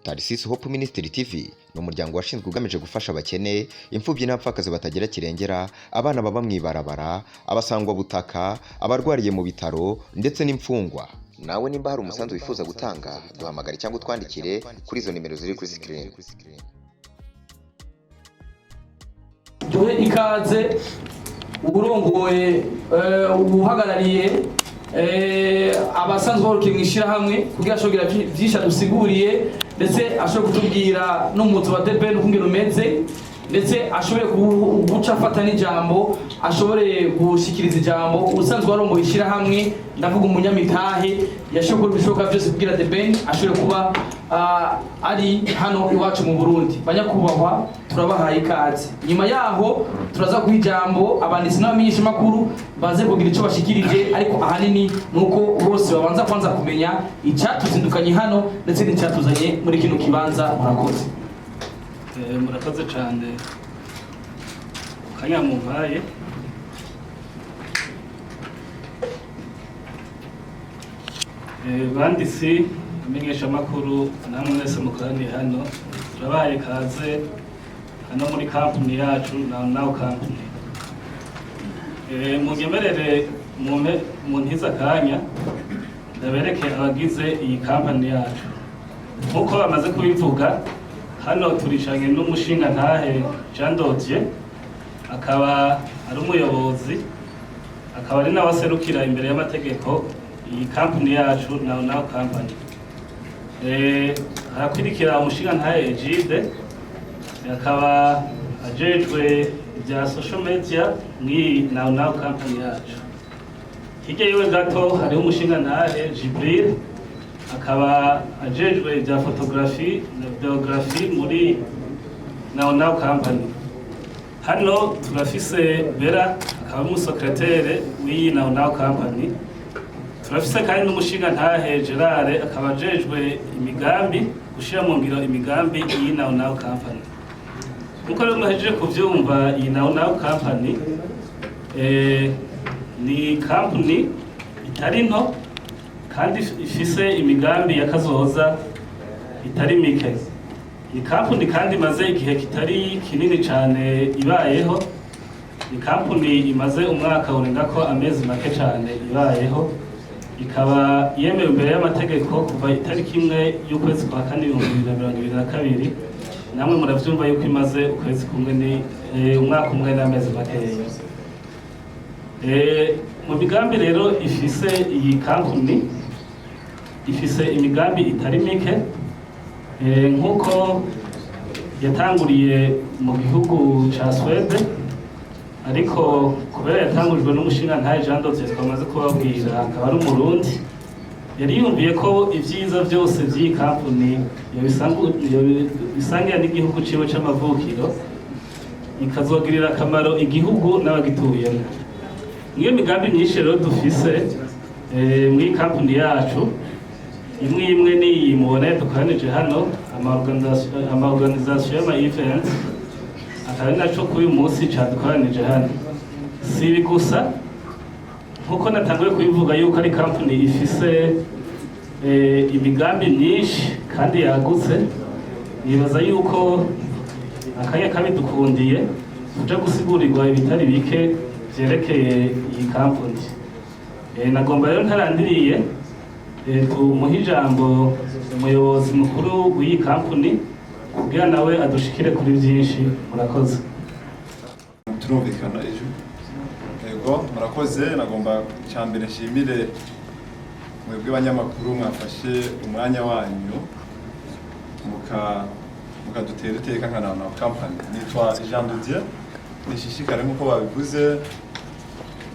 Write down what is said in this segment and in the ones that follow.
Tarisisi Hope Ministry TV ni umuryango washinzwe ugamije gufasha abakene, imfubyi n'abapfakazi batagira kirengera, abana baba mwibarabara, abasangwa butaka, abarwariye mu bitaro ndetse n'imfungwa. Nawe nimba hari umusanzu wifuza gutanga, duhamagare cyangwa utwandikire kuri izo nimero ziri kuri screen. Duhe ikaze uburongoye ubuhagarariye abasanzwe barukiye mwishira hamwe kugira ashobora byisha dusiguriye ndetse ashobora kutubwira n'umuzo wa DPN ukungene umeze ndetse ashobore guca afata n'ijambo ashobore gushikiriza ijambo usanzwe warongoye ishira hamwe ndavuga umunyamitahe yashobora bishoboka byose kugira DPN ashobore kuba ari hano iwacu mu Burundi. Banyakubahwa turabahaye ikaze. Nyuma yaho turaza guha ijambo abanditsi n'abamenyesha makuru baze kugira ico bashikirije, ariko ahanini nuko bose babanza kwanza kumenya icatuzindukanye hano ndetse n'icyatuzanye muri kino kibanza. Murakoze. Murakoze cyane kanya mumpaye. Banditsi amenyesha makuru namwe mwese mukoraniye hano, turabahaye ikaze hano muri kampani yacu Now Company. Munyemerere mu ntiza kanya ndabereke abagize iyi kampani yacu. Nkuko bamaze kubivuga, hano turicanye n'umushinga ntahe Jean Dodier, akaba ari umuyobozi, akaba ari n'abaserukira imbere y'amategeko iyi kampani yacu Now Company. Harakurikira umushinga ntahe Egide, akaba ajejwe ibya social media mw'iyi Now Company yacu. Hirya yiwe gato hariho umushinga ntahe Jibril, akaba ajejwe ibya photography na videography muri Now Company. Hano turafise Bera, akaba umusekretere w'iyi Now Company. Turafise kandi n'umushinga ntahe Gerard, akaba ajejwe imigambi, gushira mu ngiro imigambi iyi Now Company. Nkuko rero muhejeje kuvyumva, iyi Now Company ni company itari nto kandi ifise imigambi yakazoza itari mike. Ni company kandi imaze igihe kitari kinini cyane ibayeho. Ni company imaze umwaka urenga ko amezi make cyane ibayeho, ikaba yemewe imbere y'amategeko kuva itariki imwe y'ukwezi kwa kane 2022. Namwe muravyumva yuko imaze ukwezi kumwe ni umwaka umwe n'amezi makeya. Mu migambi rero ifise iyi company, ifise imigambi itari mike. Nkuko yatanguriye mu gihugu ca Sweden, ariko kubera yatangurijwe n'umushinga ntahe Jean Dodier twamaze kubabwira, akaba ari umurundi, yari yumviye ko ivyiza byose by'iyi company bisangira n'igihugu ciwe c'amavukiro, ikazogirira akamaro igihugu n'abagituyemo. Niyo migambi myinshi rero dufise mw'iyi company yacu. Imwe imwe ni mubona dukoranije hano, ama-organisation y'ama-events, akaba ari naco k'uyu munsi cadukoranije hano. Si ibi gusa, nkuko natanguye kubivuga yuko ari company ifise imigambi myinshi kandi yagutse, nibaza yuko akanya kabidukundiye kuja gusigurirwa ibitari bike vyerekeye iyi company. Nagomba rero ntarandiriye tumuhe ijambo umuyobozi mukuru w'iyi company kugira nawe adushikire kuri byinshi. Murakoze. Turumvikana ejo. Yego murakoze. Nagomba cyambere nshimire mwebwe banyamakuru mwafashe umwanya wanyu mukadutera iteka nka Now Company. Nitwa Jean Dodier, nishishikare nkuko babivuze,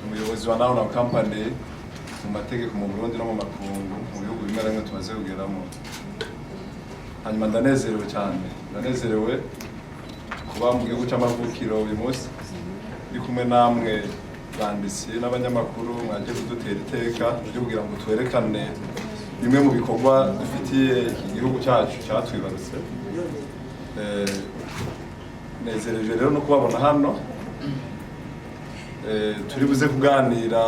umuyobozi wa Now Company mu mategeko mu Burundi no mu makungu mu bihugu bimwe rimwe tumaze kugeramo. Hanyuma ndanezerewe cyane, ndanezerewe kuba mu gihugu c'amavukiro uyu munsi ndi kumwe namwe banditsi n'abanyamakuru mwaje kudutera iteka ryo kugira ngo twerekane bimwe mu bikorwa dufitiye iki gihugu cyacu cyatwibarutse. Nezereje rero no kubabona hano. Turi buze kuganira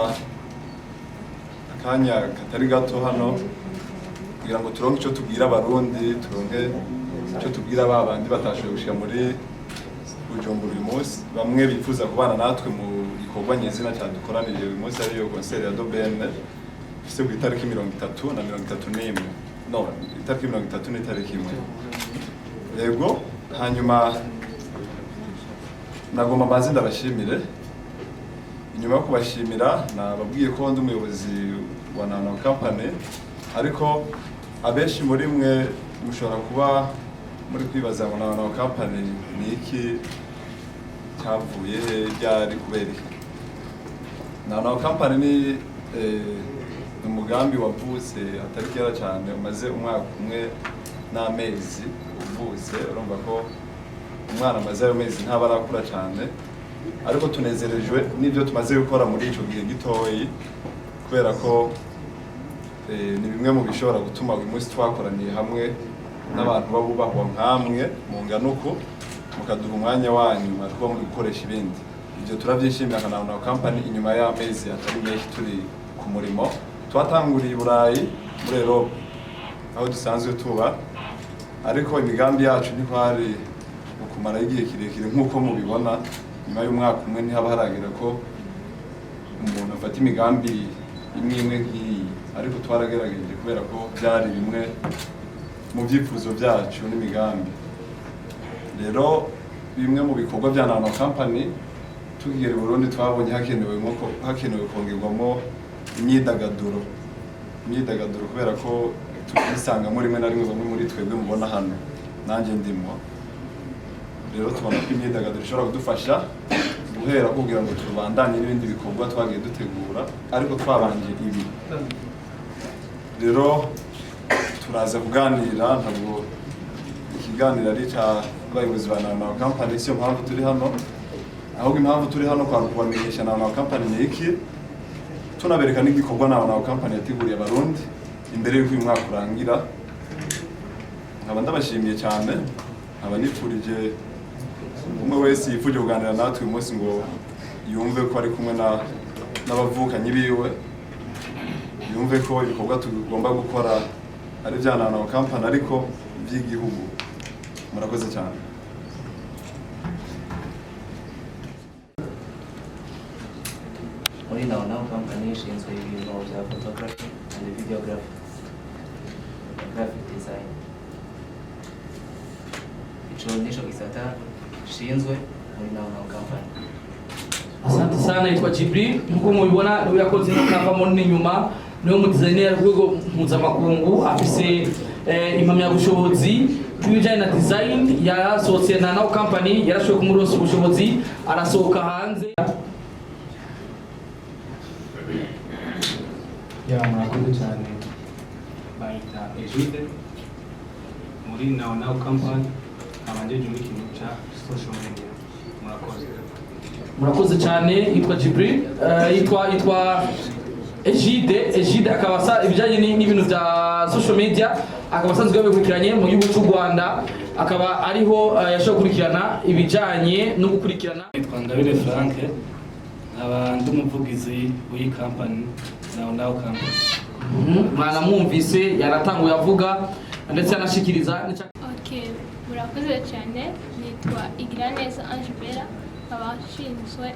akanya katari gato hano kugira ngo turonke icyo tubwira abarundi, turonke icyo tubwira babandi batashoboye gushika muri Bujumbura uyu munsi, bamwe bifuza kubana natwe mu gikorwa nyezina cyadukoranije uyu munsi ariyo concert ya Dobene ifise ku itariki 30 na 31. No, itariki 30 ni itariki imwe. Yego, hanyuma nagomba mbanze ndabashimire. Inyuma yo kubashimira nababwiye ko ndi umuyobozi wa Nano Company, ariko abenshi muri mwe mushobora kuba muri kwibaza ngo Nano Company ni iki, cyavuye ryari, kubera iki. Nano Company ni umugambi wavutse atari kera cyane, umaze umwaka umwe n'amezi uvutse. Urumva ko umwana amaze ayo mezi ntaba arakura cyane, ariko tunezerejwe n'ibyo tumaze gukora muri ico gihe gitoyi, kubera ko ni bimwe mu bishobora gutuma uyu munsi twakoraniye hamwe n'abantu babubahwa nkamwe mu nganuko, mukaduha umwanya wanyu ariko mu gukoresha ibindi. Ibyo turabyishimira nka Nano Company. Inyuma y'amezi atari menshi turi ku murimo, twatanguriye i Burayi muri Europe aho dusanzwe tuba, ariko imigambi yacu ntikwari ukumara igihe kirekire nk'uko mubibona. Nyuma y'umwaka umwe ntihaba haragera ko umuntu afata imigambi imwe nk'iyi, ariko twaragerageje kubera ko byari bimwe mu byifuzo byacu n'imigambi. Rero bimwe mu bikorwa bya Nano Company tugera i Burundi twabonye hakenewe kongerwamo imyidagaduro, kubera ko tubisangamo rimwe na rimwe bamwe muri twebwe mubona hano, nanjye ndimo. Rero tubona ko imyidagaduro ishobora kudufasha guhera kugira ngo tubandanye n'ibindi bikorwa twagiye dutegura, ariko twabanje ibi. Rero turaza kuganira, ntabwo ikiganiro ari cy'abayobozi ba Nano Company, siyo mpamvu turi hano, ahubwo impamvu turi hano kwa kubamenyesha Nano Company ni iki, tunabereka n'igikorwa Nano Company yateguriye abarundi imbere y'uko uyu mwaka urangira. Nkaba ndabashimiye cyane, nkaba nifurije umwe wese yifuje kuganira natwe uyu munsi ngo yumve ko ari kumwe n'abavukanyi biwe, yumve ko ibikorwa tugomba gukora ari bya Nano Company ariko by'igihugu. Murakoze cyane. Muri Nano Company ishinzwe ibintu bya photography and videography, graphic design. Ico nisho gisata ishinzwe muri Nano Company. Asante sana, yitwa Jibril. Nkuko mubibona niwe yakoze kava ni nyuma, niwe mu designer rwego mpuzamakungu, afise impamyabushobozi y'ibijyanye na design, yasohotse na Nano Company, yarashoboye kumuronsa ubushobozi arasohoka hanze. Murakoze cyane. Bayita Egide muri Nano Company, abanjeje muri kintu cya social media. Murakoze cyane. Yitwa Jibril, yitwa Egide akaba asa ibijyanye n'ibintu bya social media, akaba asanzwe yabikurikiranye mu gihugu cy'u Rwanda, akaba ariho yashobora gukurikirana ibijyanye no gukurikirana. Yitwa Ngabire Frank, nkaba ndi umuvugizi w'iyi company Nano Company. Mwana mwumvise yaratanguye avuga ndetse anashikiriza. Okay, murakoze cyane. Nitwa Igiraneza Ange Bella, abashinzwe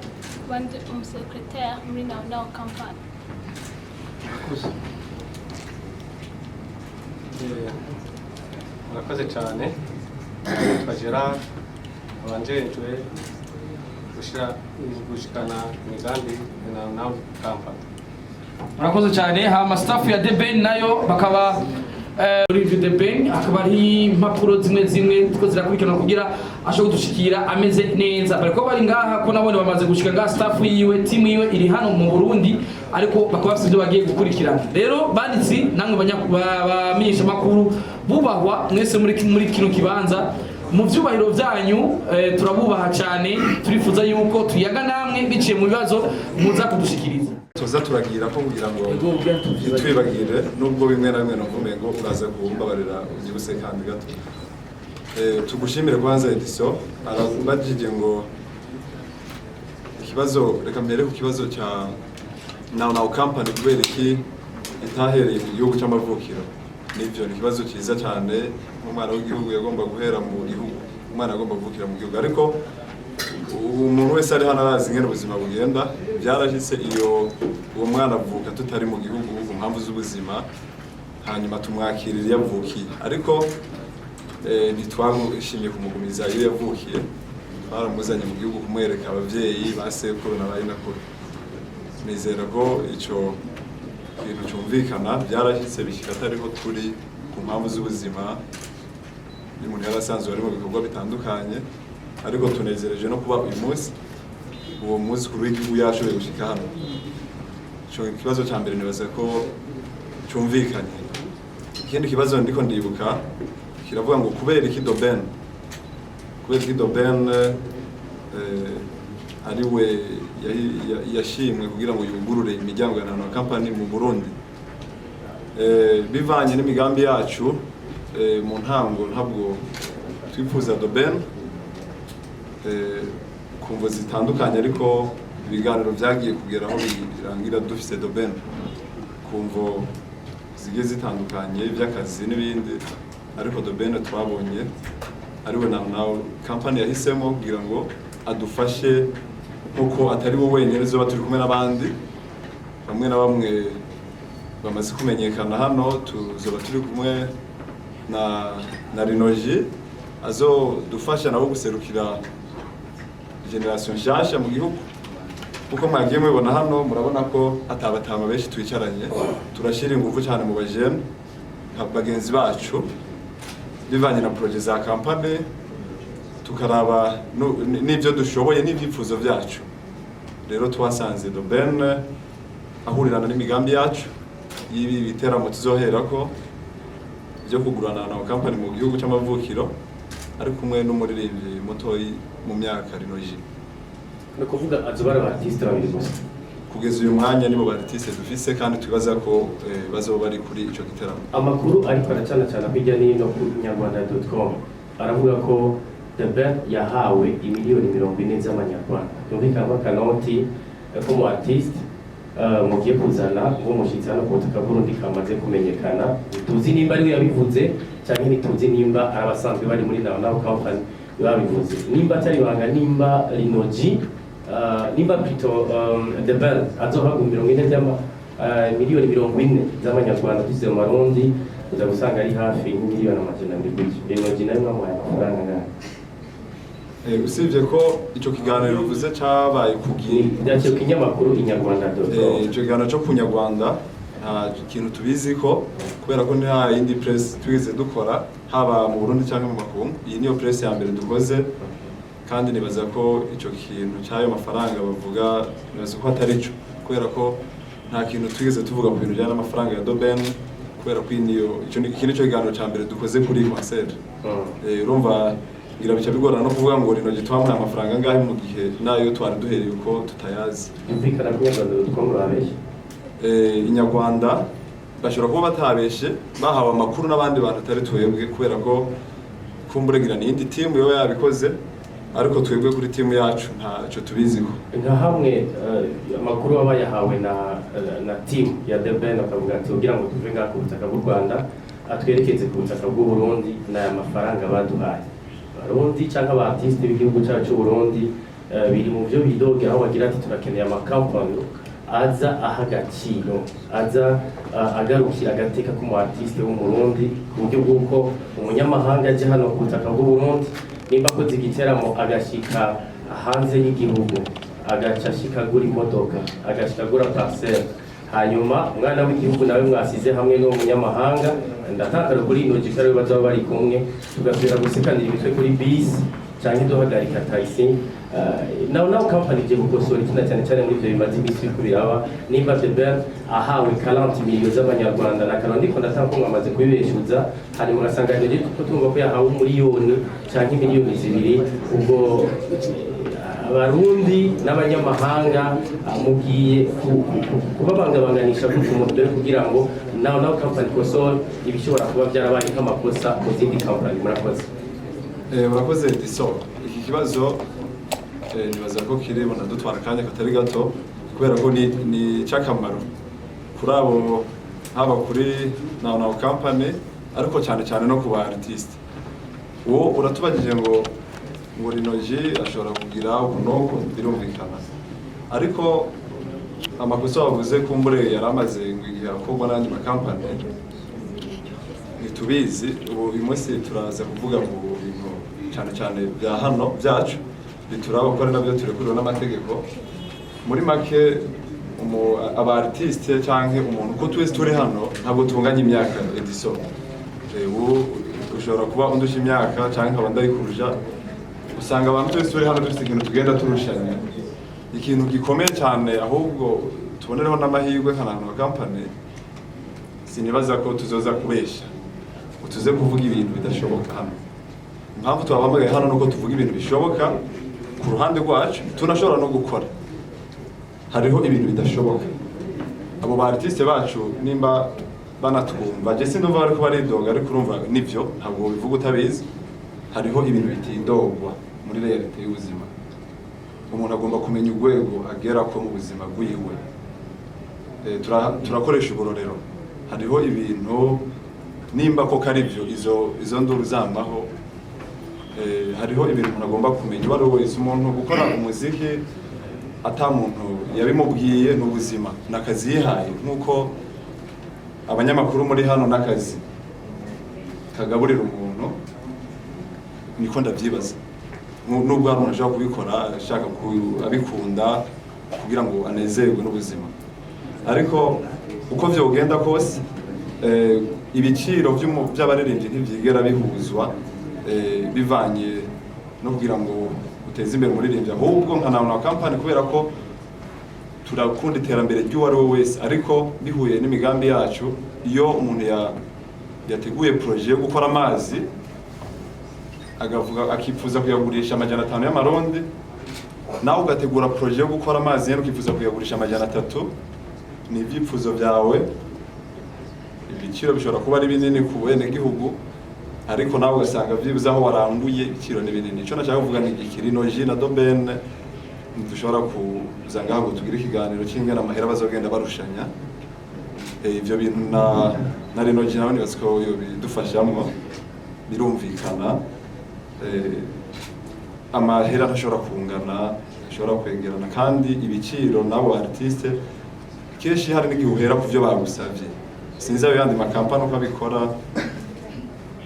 kuba ndi umusekretari muri Nano Company. Murakoze cyane. Nitwa Gerard, abanjejwe gushikana imigambi ya Nano Company. Murakoze cyane. Hama staff ya Deben nayo bakaba muri Deben akaba ari impapuro zimwe tuko zirakurikirana kugira ashobora kudushikira ameze neza. Bariko bari ngaha ko nabone bamaze gushika ngaha, staff yiwe, team yiwe iri hano mu Burundi, ariko bakaba bafite ibyo bagiye gukurikirana. Rero banditsi namwe bamenyesha makuru bubahwa mwese muri kino kibanza, mu byubahiro byanyu turabubaha cyane, turifuza yuko tuyaga namwe biciye mu bibazo muza kudushikiriza. Tuza turagira ko kugira ngo twibagire, nubwo bimwe na bimwe navume ngo uraza kumbabarira ugibuse kandi gato. Tugushimire kwanza Edison, arabajije ngo ikibazo, reka mbere ku kibazo cya Nano Company kubera iki itahereye mu gihugu cy'amavukiro. n'ivyo ni ikibazo cyiza cyane nk'umwana w'igihugu yagomba guhera mu gihugu, umwana agomba kuvukira mu gihugu, ariko umuntu wese ari hano arazi ingene ubuzima bugenda. Byarashitse iyo uwo mwana avuka tutari mu gihugu ku mpamvu z'ubuzima, hanyuma tumwakirira iyo avukiye, ariko ntitwashimye kumugumiza iyo yavukiye, baramuzanye mu gihugu kumwereka abavyeyi ba sekuru na bayinakuru. Nizera ko ico kintu cyumvikana, byarashitse bishika atariho turi ku mpamvu z'ubuzima, iyo umuntu yarasanzwe ari mu bikorwa bitandukanye, ariko tunezereje no kuba uyu munsi uwo munsi kuri w'igihugu yashoboye gushika hano. Ico kibazo ca mbere nibaza ko cyumvikanye. Ikindi kibazo ndiko ndibuka kiravuga ngo kubera iki Doben ari we yashimwe kugira ngo yugurure imiryango ya Nano Company mu Burundi. Bivanye n'imigambi yacu, mu ntango ntabwo twifuza Doben ku mvo zitandukanye, ariko ibiganiro byagiye kugeraho birangira dufise Doben ku mvo zigiye zitandukanye by'akazi n'ibindi, ariko Doben twabonye ariwe Nano Company yahisemo kugira ngo adufashe, nkuko atari wo wenyine, zoba turi kumwe n'abandi bamwe na bamwe bamaze kumenyekana hano. Tuzoba turi kumwe na Rinoji azodufasha nabo guserukira generation nshasha mu gihugu. Uko mwagiye mubibona hano, murabona ko atabatama benshi twicaranye, turashira ingufu cyane mu bajene bagenzi bacu bivanye na projet za company, tukaraba n'ibyo dushoboye n'ibyifuzo byacu. Rero twasanze Doben ahurirana n'imigambi yacu y'ibi biteramo tuzoherako byo kugurana na company mu gihugu cy'amavukiro, ari kumwe n'umuririmbyi mutoyi mu myaka Rinoji. No kuvuga azobara artiste babiri gusa kugeza uyu mwanya nibo ba artiste dufise, kandi twibaza ko bazoba bari kuri ico giteramo. Amakuru ariko aracana cyane kwijya nino ku Inyarwanda.com aravuga ko Doben yahawe imiliyoni 40 z'amanyarwanda. Yumvikana ko kanoti ko mu artiste mugiye kuzana ngo mushitsi hano ku butaka Burundi kamaze kumenyekana. Tuzi nimba ari yabivuze cyangwa ntituzi nimba arabasanzwe bari muri Nano Company babivuze, nimba atari banga, nimba Rinoji nimba plutôt Doben azohabwa miliyoni 40 z'amanyarwanda tuzize mu Marundi, uza gusanga ari hafi miliyoni 200. Rinoji nayo mwamuhaye amafaranga ngana. Usibye ko ico kiganiro bivuze cyabaye byacyo kinyamakuru Inyarwanda.com. Ico kiganiro cyo kunyarwanda nta kintu tubizi ko, kubera ko nta yindi press twize dukora haba mu Burundi cyangwa mu makungu. Iyi niyo press ya mbere dukoze, kandi nibaza ko ico kintu cyayo mafaranga bavuga nibaza ko atari cyo, kubera ko nta kintu twigeze tuvuga ku bintu byana amafaranga ya Doben, kubera ko iki nico kiganiro cya mbere dukoze kuri concert. Urumva ngira bica bigorana no kuvuga ngo Rinoji twamuha amafaranga ngahe mu gihe nayo twari duhereye uko tutayazi. Yumvikana ko Inyarwanda.com babeshye. Inyarwanda bashobora kuba batabeshe, bahawe amakuru n'abandi bantu atari twebwe, kubera ko kumburegira n'indi team yo yabikoze, ariko twebwe kuri team yacu ntacyo tubiziho. Nka hamwe amakuru aba yahawe na team ya Doben akavuga ati kugira ngo tuve ngaha ku butaka bw'u Rwanda atwerekeze ku butaka bw'u Burundi n'aya mafaranga baduhaye. Abarundi cyangwa aba artiste b'igihugu cyacu Burundi biri mu byo bidoge, aho bagira ati turakeneye amakampani aza aha agaciro, aza agarukira agateka k'umu artiste w'umurundi, ku buryo bw'uko umunyamahanga aje hano ku butaka bw'u Burundi, nimba akoze igiteramo agashika hanze y'igihugu, agaca ashika agura imodoka, agashika agura parcelle, hanyuma umwana w'igihugu nawe mwasize hamwe n'umunyamahanga, ndatakara kuri Rinoji kare bazaba bari kumwe, tugasubira gusekanira imitwe kuri bisi cyangwa duhagarika taxi. Nano Company je gukosora ikina cyane cyane muri byo bimaze imisi kubiraba, nimba Doben ahawe 40 miliyoni z'amanyarwanda na kandi ko ndatanga ko amaze kubibeshuza, hari mugasanga Rinoji ko tumva ko yahawe miliyoni cyangwa miliyoni 2, ubwo abarundi n'abanyamahanga mugiye kubabangabanganisha gutyo kugira ngo Nano Company kosora ibishobora kuba byarabaye nk'amakosa mu zindi company. Murakoze Diso. Iki kibazo nibaza ko kirebona dutwara kanya katari gato, kubera ko ni cyakamaro kuri abo haba kuri Now Company ariko cyane cyane no ku ba artiste. Uwo uratubagije ngo Rinoji ashobora kugira ubunuko birumvikana, ariko amakosa wavuze kumbure yaramaze ngo igihe akorwa n'andi makampani ntitubizi. Uyu munsi turaza kuvuga mu bintu cyane cyane bya hano byacu bituraba ko nabyo turekuriwe n'amategeko. Muri make aba artiste cyangwa umuntu ko twese turi hano ntabwo tunganya imyaka Edison. Ushobora kuba undusha imyaka cyangwa nkaba ndayikurusha, usanga abantu twese turi hano dufite ikintu tugenda turushanya. Ikintu gikomeye cyane ahubwo tubonereho n'amahirwe nka Now Company, sinibaza ko tuzoza kubesha utuze kuvuga ibintu bidashoboka hano. Impamvu twabahamagaye hano nuko tuvuga ibintu bishoboka ku ruhande rwacu, tunashobora no gukora. Hariho ibintu bidashoboka. Abo ba artiste bacu nimba banatwumva, je sindumva bariko baridoga, ariko urumva nivyo ntabwo bivuga utabizi. Hariho ibintu bitindogwa muri realite y'ubuzima. Umuntu agomba kumenya urwego agera ko mu buzima bwiwe. Turakoresha uburorero. Hariho ibintu nimba ko kari byo izo nduru zambaho, hariho ibintu umuntu agomba kumenya. Wari wese umuntu gukora umuziki ata muntu yabimubwiye n'ubuzima nakazi yihaye, nkuko abanyamakuru muri hano n'akazi kagaburira umuntu, niko ndabyibaza. Nubwo hari umuntu ashaka kubikora ashaka abikunda kugira ngo anezerwe n'ubuzima, ariko uko vyogenda kose ibiciro by'abaririmbyi ntivyigera bihuzwa bivanye no kugira ngo uteze imbere umuririmbyi. Ahubwo nka Now Company kubera ko turakunda iterambere ry'uwari we wese, ariko bihuye n'imigambi yacu. Iyo umuntu yateguye projet yo gukora amazi agavuga akifuza kuyagurisha $500 y'amarundi, nawe ugategura projet yo gukora amazi yene ukifuza kuyagurisha $300, ni ibyipfuzo byawe. Ibiciro bishobora kuba ari binini ku bene gihugu, ariko nawe ugasanga byibuze aho waranguye ibiciro ni binini. Ico nashaka kuvuga ni Rinoji na Doben dushobora kuzanga ngo tugire ikiganiro cy'ingana amahera bazogenda barushanya. Ibyo bintu na Rinoji nawe nibasiko bidufashamo, birumvikana. Amahera ntashobora kungana, ashobora kwegerana, kandi ibiciro nabo artiste kenshi hari n'igihe uhera ku byo bagusavye. Sinzi ayo yandi makampani uko abikora,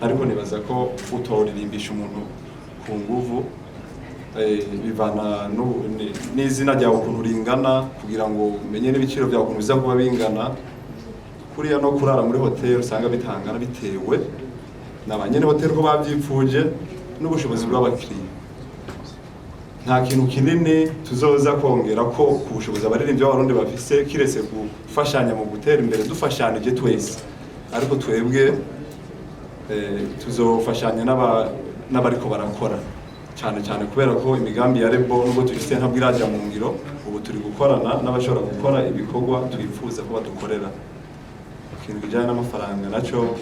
ariko nibaza ko utoririmbisha umuntu ku nguvu bivana n'izina ryawe ukuntu ringana, kugira ngo umenye n'ibiciro byawe ukuntu biza kuba bingana. Kuriya no kurara muri hoteli usanga bitangana bitewe n'abanyene hoteli ko bavyipfuje n'ubushobozi bw'abakiriya. Nta kintu kinini tuzoza kongera ko ku bushobozi abaririmbyi b'abarundi bafise kiretse gufashanya mu gutera imbere, dufashanije twese. Ariko twebwe tuzofashanya n'abariko barakora cyane cyane, kubera ko imigambi ya Rebo nubwo tuyifite ntabwo irajya mu ngiro. Ubu turi gukorana n'abashobora gukora ibikorwa twifuza ko badukorera. Ikintu bijyanye n'amafaranga nacyo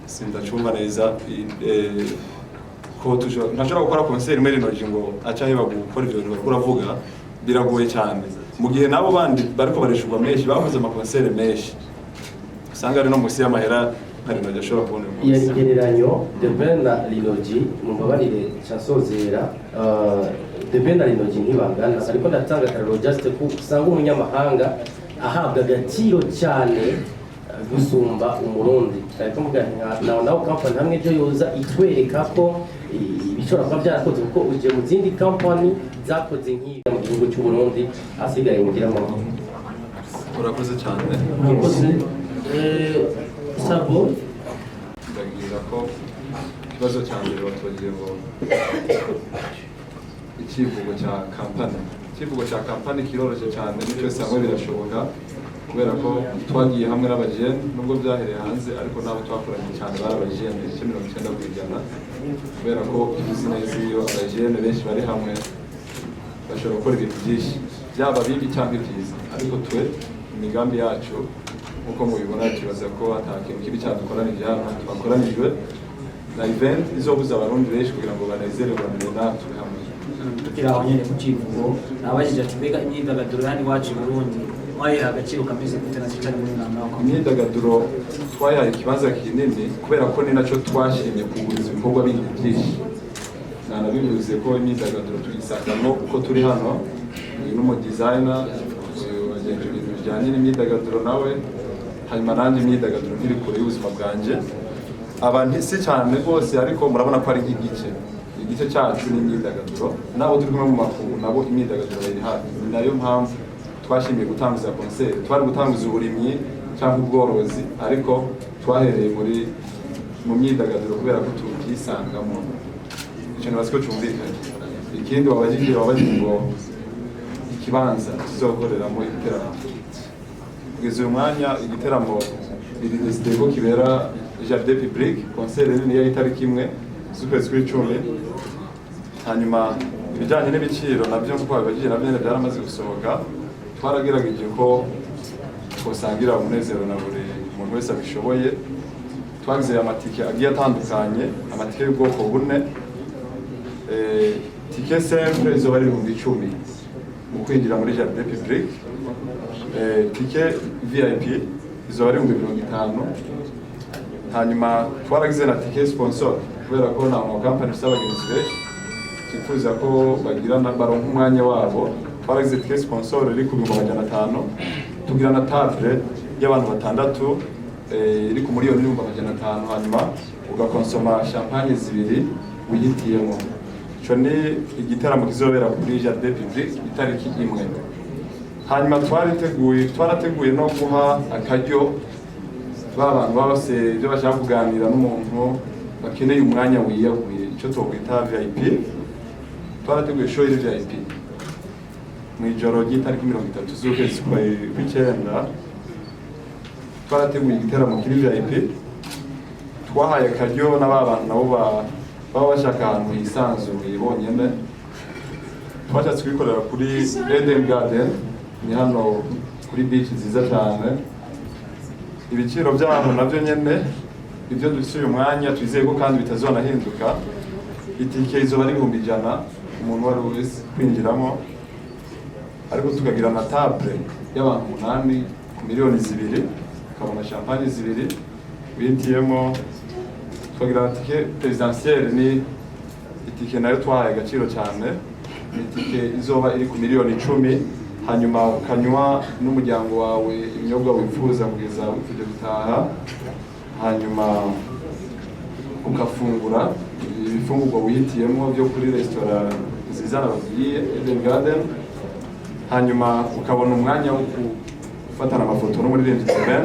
sindacumva neza, ko ntashobora gukora concert muri Rinoji ngo aca heba gukora ibyo bintu uravuga, biragoye cyane. Mu gihe nabo bandi bariko barishurwa menshi, bakoze amakoncert menshi, usanga ari no musi y'amahera hari Rinoji ashobora kubona. Igereranyo Doben na Rinoji mumbabarire cyasozera, Doben na Rinoji ntibangana, ariko ndatanga akarero just ko usanga umunyamahanga ahabwa agaciro cyane gusumba umurundi. Ariko muganga Now Company hamwe byo yoza itwereka ko ibishobora kuba byarakoze, kuko uje mu zindi company zakoze nk'iyi mu gihugu cy'u Burundi asigaye mugira mu. Urakoze cyane. Sabo ndagira ko ikibazo cya mbere batugiye ngo ikivugo cya kampani kiroroshye cyane, nicyo samwe birashoboka, kubera ko twagiye hamwe n'abajene, nubwo byahereye hanze ariko nabo twakoranye cyane bari abajene 90%, kubera ko tuzi neza iyo abajene benshi bari hamwe bashobora gukora ibintu byinshi, byaba bibi cyangwa byiza. Ariko twe imigambi yacu uko mubibona kibaza ko atakintu kibi cyadukoranije hano, twakoranijwe na event izobuza abarundi benshi kugira ngo banezerwe natwe hamwe. Tukira abanyene ku kivugo nabajije ati mbega imyidagaduro hano iwacu i Burundi mwayiha agaciro kameze gute na cyane muri nama imyidagaduro twayahaye ikibanza kinini kubera ko ni nacyo twashimye kuguriza ibikorwa bindi byinshi nanabivuze ko imyidagaduro tuyisangamo uko turi hano uyu n'umudizayina wagenje ibintu bijyanye n'imyidagaduro nawe hanyuma nanjye imyidagaduro ntiri kure y'ubuzima bwanjye abantu si cyane rwose ariko murabona ko ari igice cyacu n'imyidagaduro nabo turi kumwe mu makungu nabo imyidagaduro iri hafi ni nayo mpamvu twashimiye gutangiza konseri twari gutangiza uburimyi cyangwa ubworozi ariko twahereye mu myidagaduro kubera ko tubyisangamo ikintu basiko cyumvikanye ikindi wabajije ngo ikibanza tuzokoreramo igiteramo kugeza uyu mwanya igiteramo iri deside ko kibera Jardin Public konseri nini ya itariki imwe z'ukwezi kw'icumi hanyuma ibijyanye n'ibiciro nabyo nk'uko babibajije nabyo byaramaze gusohoka twaragerageje ko twasangira umunezero na buri muntu wese abishoboye twagize amatike agiye atandukanye amatike y'ubwoko bune tike simple izoba ari 10,000 mu kwinjira muri Jardin Public tike VIP izoba ari 50,000 hanyuma twaragize na tike sponsor kubera ko na company z'abagenzi benshi twifuza ko bagira na baronka umwanya wabo twaragize tike sponsor iri ku 500 tugira na table y'abantu batandatu iri ku miliyoni 500 hanyuma ugakonsoma champagne zibiri wihitiyemo cyo ni igiteramo kizobera kuri Jardin Public itariki imwe hanyuma twarateguye no guha akaryo b'abantu bose ibyo bashaka kuganira n'umuntu bakeneye umwanya wiyaguye icyo twokwita VIP twarateguye show iri VIP mu ijoro ry'itariki 30 z'ukwezi kw'icyenda twarateguye igiteramo kiri VIP twahaye akaryo n'abantu nabo baba bashaka ahantu hisanzuye bonyine twashatse kubikorera kuri Eden Garden ni hano kuri beach nziza cyane ibiciro by'ahantu nabyo nyene ibyo dufite uyu mwanya twizeye ko kandi bitazanahinduka itike izoba ari 100 umuntu wari wese kwinjiramo ariko tukagira na table y'abantu 8 ku miliyoni 2 ukabona champagne 2 wintiyemo tukagira tike presidentielle ni itike nayo twahaye agaciro cyane ni itike izoba iri ku miliyoni 10 hanyuma ukanywa n'umuryango wawe ibinyobwa wifuza kugeza wifuje gutaha hanyuma ukafungura ibifungurwa wihitiyemo byo kuri restaurant nziza nababwiye Eden Garden hanyuma ukabona umwanya wo gufatana amafoto n'umuririmbyi Ben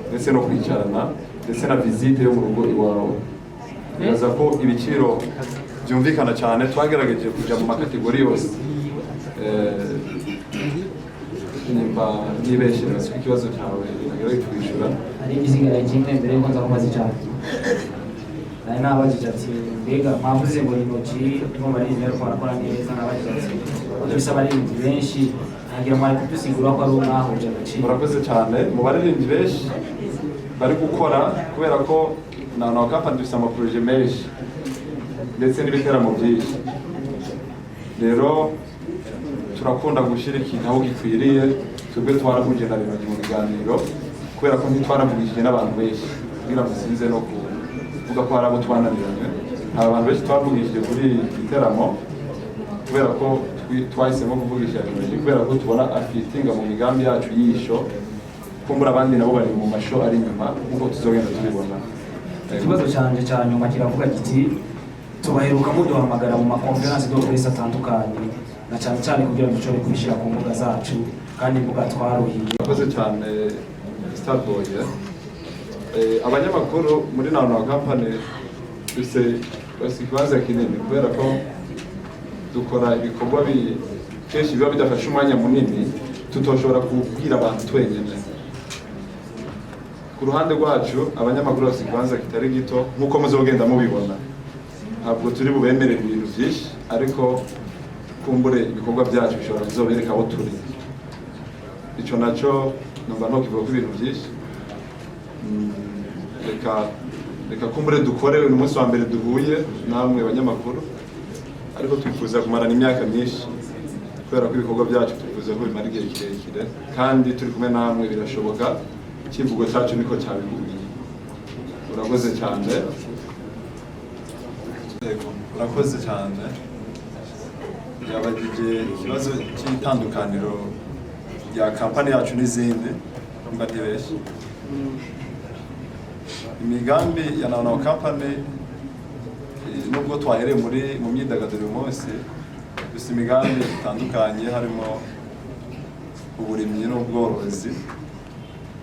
ndetse no kwicarana ndetse na visite yo mu rugo iwawe bibaza ko ibiciro byumvikana cyane twagerageje kujya mu makategori yose nimba nibeshye nasi ikibazo cyawe nagerageje kwishyura ari igisigara kimwe mbere yuko nza kumaza cyane nari nabajije ati mbega mwavuze ngo intoki niho barinzi ariko barakora neza nabajije ati uko bisaba abaririmbyi benshi ntagira mwari kudusigura ko ari umwahuje agaciro murakoze cyane mu baririmbyi benshi bari gukora kubera ko na company dufite amaproje menshi ndetse n'ibiteramo byinshi rero turakunda gushyira ikintu aho gikwiriye twebwe twaravugije na bino mu biganiro kubera ko ntitwaravugishije n'abantu benshi kugira ngo sinze no kuvuga ko hari abo twananiranye abantu benshi twavugishije kuri giteramo kubera ko twahisemo kuvugisha bino kubera ko tubona afitinga mu migambi yacu y'isho kumbura abandi nabo bari mu masho ari inyuma nk'uko tuzogenda tubibona ikibazo cyanje cya nyuma kiravuga kiti tubaheruka muduhamagara mu makonferensi do presse atandukanye na cyane cyane kugira ngo dushobore kubishyira ku mbuga zacu kandi imbuga twaruhiye murakoze cyane Starboy abanyamakuru muri Nauna Company dufite ikibanza kinini kubera ko dukora ibikorwa kenshi biba bidafashe umwanya munini tutoshobora kubwira abantu twenyine ku ruhande rwacu abanyamakuru bafite ikibanza kitari gito nk'uko muzogenda mubibona ntabwo turi bubemerere ibintu byinshi ariko kumbure ibikorwa byacu bishobora kuzobereka aho turi icyo nacyo numva nto kivuga ko ibintu byinshi reka kumbure dukore uyu munsi wa mbere duhuye namwe abanyamakuru ariko twifuza kumarana imyaka myinshi kubera ko ibikorwa byacu twifuza twifuza ko bimara igihe kirekire kandi turi kumwe namwe birashoboka. Ikivugo cyacu niko cyabivugiye. Urakoze cyane. Urakoze cyane. Yabagije ikibazo cy'itandukaniro rya kampani yacu n'izindi mba ntibeshye. Imigambi ya Now Company nubwo twahereye mu myidagaduro uyu munsi, gusa imigambi itandukanye harimo uburimyi n'ubworozi.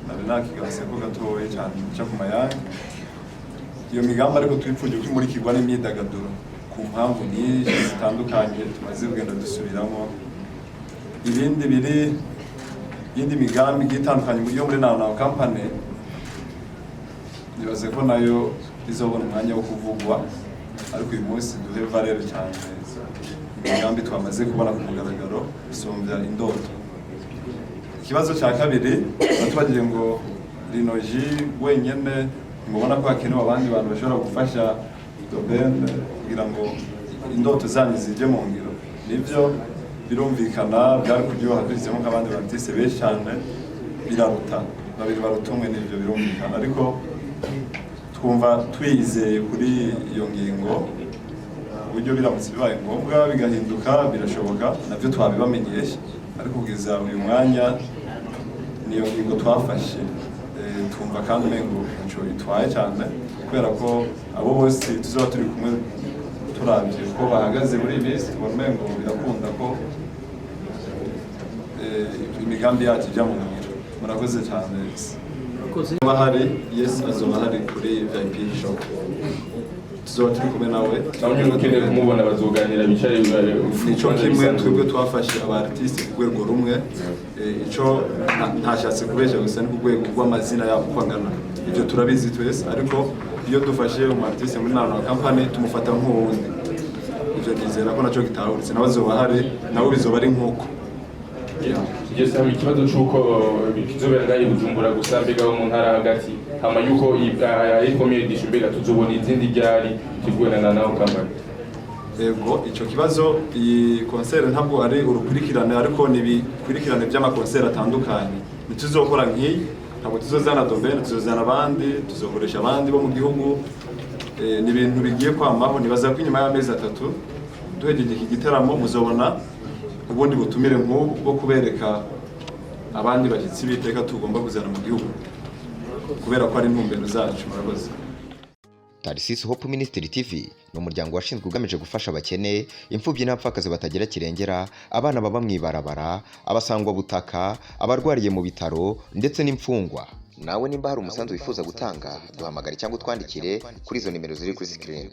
Nari nakigase ko gatoye cyane cyo ku Mayange. Iyo migambi ariko twipfuje ko imurikirwa n'imyidagaduro ku mpamvu nyinshi zitandukanye tumaze kugenda dusubiramo. Iyindi migambi itandukanye yo muri Now Company nibaze ko nayo izobona umwanya wo kuvugwa, ariko uyu munsi duhe valeur cyane imigambi twamaze kubona ku mugaragaro isumbya indoto. Ikibazo cya kabiri batubagije ngo Rinoji wenyene mubona ko hakenewe abandi bantu bashobora gufasha Doben kugira ngo indoto zanyu zije mu ngiro. Nivyo birumvikana byari kuryoha dushyizemo nk'abandi bartiste benshi cyane, biraruta babiri barutumwe, nivyo birumvikana, ariko twumva twizeye kuri iyo ngingo uburyo biramutse bibaye ngombwa bigahinduka birashoboka, nabyo twabibamenyesha, ariko kugeza uyu mwanya niyo ngingo twafashe. Twumva kandi umengo nco itwaye cyane, kubera ko abo bose tuzaba turi kumwe turabye ko bahagaze muri ibi minsi, tubona umengo birakunda ko imigambi yacu ijya mu ngiro. Murakoze cyane. Bahari azoba hari kuri VIP show, tuzoba turi kumwe nawe. Ukeneye kumubona bazoganira bicare nico kimwe twebwe twafashe aba artiste ku rwego rumwe. Ico ntashatse kubesha gusa ni ku rwego rw'amazina yabo kwangana, ibyo turabizi twese, ariko iyo dufashe umu artiste muri Now Company tumufata nk'uwundi. Ibyo nizera ko naco gitahuritse n'abazoba hari nabo bizoba ari nk'uko. Yes, hari ikibazo cy'uko kizobera ngaho Bujumbura gusa mbega mu ntara hagati, hama yuko ari komeye disho mbega tuzobona izindi ryari kigwena na Now Company. Ego ico kibazo, iyi concert ntabwo ari urukurikirane, ariko nibikurikirane by'amakonsert atandukanye. Nituzokora nk'iyi, ntabwo tuzozana Doben, tuzozana abandi, tuzokoresha abandi bo mu gihugu. Ni ibintu bigiye kwamaho. Nibaza ko inyuma y'amezi 3 duhejeje iki gitaramo muzobona ubundi butumire nk'ubu bwo kubereka abandi bashyitsi biteka tugomba kuzana mu gihugu, kubera ko ari intumbero zacu. Murakoze. Tarsis Hope Ministry TV ni umuryango washinzwe ugamije gufasha abakene, imfubyi n'abapfakazi batagira kirengera, abana baba mwibarabara, abasangwa butaka, abarwariye mu bitaro ndetse n'imfungwa. Nawe nimba hari umusanzu wifuza gutanga, duhamagare cyangwa utwandikire kuri izo nimero ziri kuri screen.